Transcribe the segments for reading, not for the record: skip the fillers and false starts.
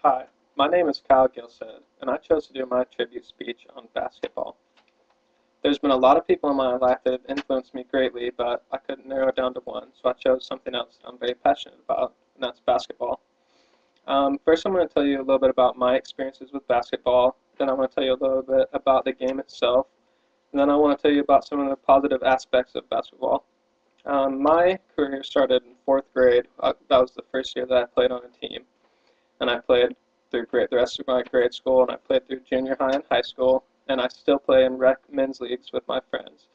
Hi, my name is KyleGilstad, and I chose to do my tribute speech on basketball. There's been a lot of people in my life that have influenced me greatly, but I couldn't narrow it down to one, so I chose something else that I'm very passionate about, and that's basketball. First, I'm going to tell you a little bit about my experiences with basketball, then I'm going to tell you a little bit about the game itself, and then I want to tell you about some of the positive aspects of basketball. My career started in fourth grade. That was the first year that I played on a team, and I played through the rest of my grade school, and I played through junior high and high school, and I still play in rec men's leagues with my friends.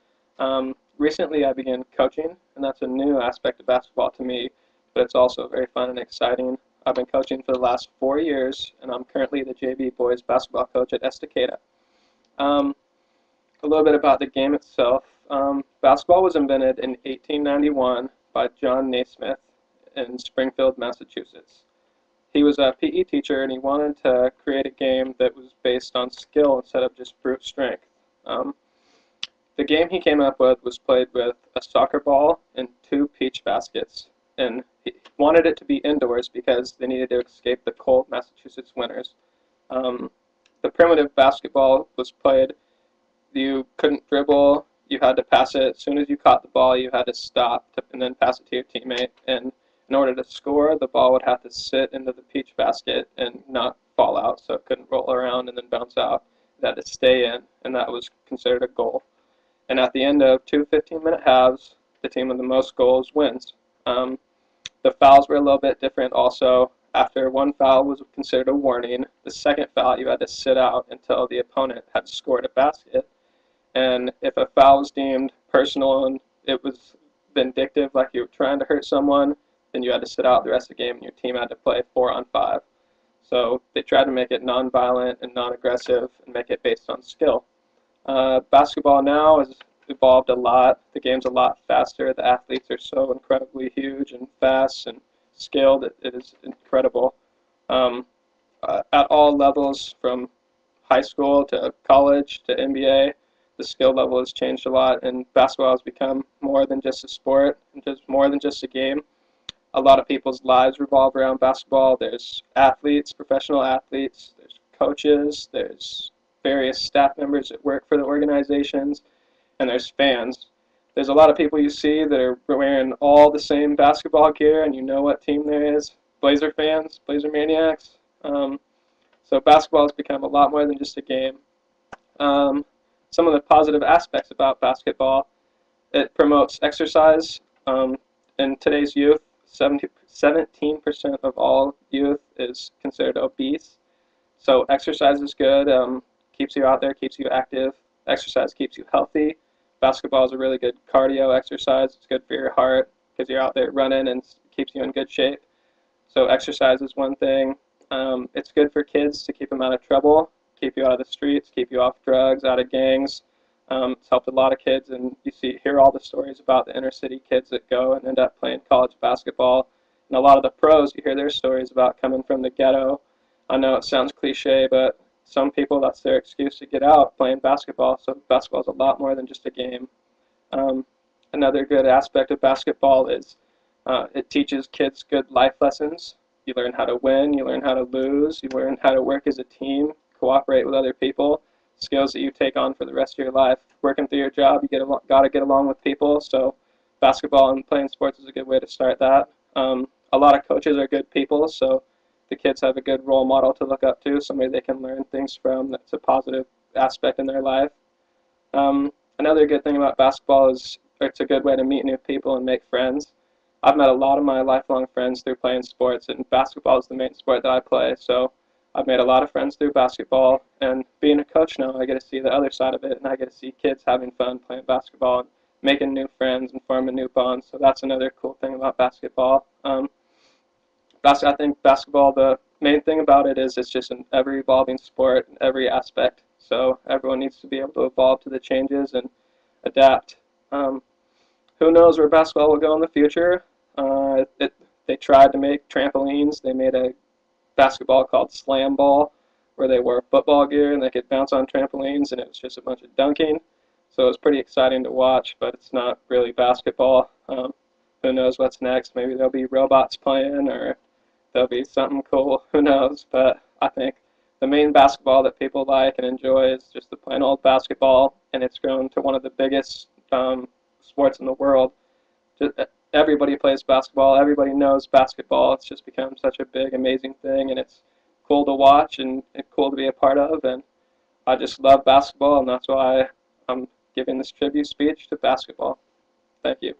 Recently, I began coaching, and that's a new aspect of basketball to me, but it's also very fun and exciting. I've been coaching for the last 4 years, and I'm currently the JV boys basketball coach at Estacada. Um, a little bit about the game itself. Basketball was invented in 1891 by John Naismith in Springfield, Massachusetts. He was a PE teacher, and he wanted to create a game that was based on skill instead of just brute strength. Um, the game he came up with was played with a soccer ball and two peach baskets, and he wanted it to be indoors because they needed to escape the cold Massachusetts winters. Um, the primitive basketball was played. You couldn't dribble. You had to pass it. As soon as you caught the ball, you had to stop and then pass it to your teammate. And in order to score, the ball would have to sit into the peach basket and not fall out, so it couldn't roll around and then bounce out. It had to stay in, and that was considered a goal. And at the end of two 15-minute halves, the team with the most goals wins. Um, the fouls were a little bit different also. After one foul was considered a warning, the second foul you had to sit out until the opponent had scored a basket. And if a foul was deemed personal and it was vindictive, like you were trying to hurt someone, then you had to sit out the rest of the game and your team had to play 4-on-5. So they tried to make it non-violent and non-aggressive and make it based on skill. Basketball now has evolved a lot. The game's a lot faster. The athletes are so incredibly huge and fast and skilled. It is incredible. Um, at all levels, from high school to college to NBA, the skill level has changed a lot, and basketball has become more than just a sport, and just more than just a game. A lot of people's lives revolve around basketball. There's athletes, professional athletes, there's coaches, there's various staff members that work for the organizations, and there's fans. There's a lot of people you see that are wearing all the same basketball gear, and you know what team there is. Blazer fans, Blazer maniacs. So basketball has become a lot more than just a game. Some of the positive aspects about basketball: it promotes exercise. In today's youth, 17% of all youth is considered obese. So exercise is good, keeps you out there, keeps you active. Exercise keeps you healthy. Basketball is a really good cardio exercise. It's good for your heart because you're out there running and keeps you in good shape. So exercise is one thing. It's good for kids to keep them out of trouble, keep you out of the streets, keep you off drugs, out of gangs. It's helped a lot of kids, and hear all the stories about the inner city kids that go and end up playing college basketball. And a lot of the pros, you hear their stories about coming from the ghetto. I know it sounds cliche, but some people, that's their excuse to get out, playing basketball. So basketball is a lot more than just a game. Um, Another good aspect of basketball is it teaches kids good life lessons. You learn how to win, you learn how to lose, you learn how to work as a team, cooperate with other people, skills that you take on for the rest of your life. Working through your job, got to get along with people, so basketball and playing sports is a good way to start that. A lot of coaches are good people, so the kids have a good role model to look up to, somebody they can learn things from that's a positive aspect in their life. Another good thing about basketball is it's a good way to meet new people and make friends. I've met a lot of my lifelong friends through playing sports, and basketball is the main sport that I play, so I've made a lot of friends through basketball, and being a coach now, I get to see the other side of it, and I get to see kids having fun playing basketball and making new friends and forming new bonds, so that's another cool thing about basketball. I think basketball, the main thing about it is it's just an ever-evolving sport in every aspect, so everyone needs to be able to evolve to the changes and adapt. Who knows where basketball will go in the future? They tried to make trampolines. They made a basketball called slam ball, where they wore football gear and they could bounce on trampolines, and it was just a bunch of dunking. So it was pretty exciting to watch, but it's not really basketball. Who knows what's next? Maybe there'll be robots playing, or there'll be something cool. Who knows? But I think the main basketball that people like and enjoy is just the plain old basketball, and it's grown to one of the biggest sports in the world. Just, everybody plays basketball. Everybody knows basketball. It's just become such a big, amazing thing, and it's cool to watch and it's cool to be a part of. And I just love basketball, and that's why I'm giving this tribute speech to basketball. Thank you.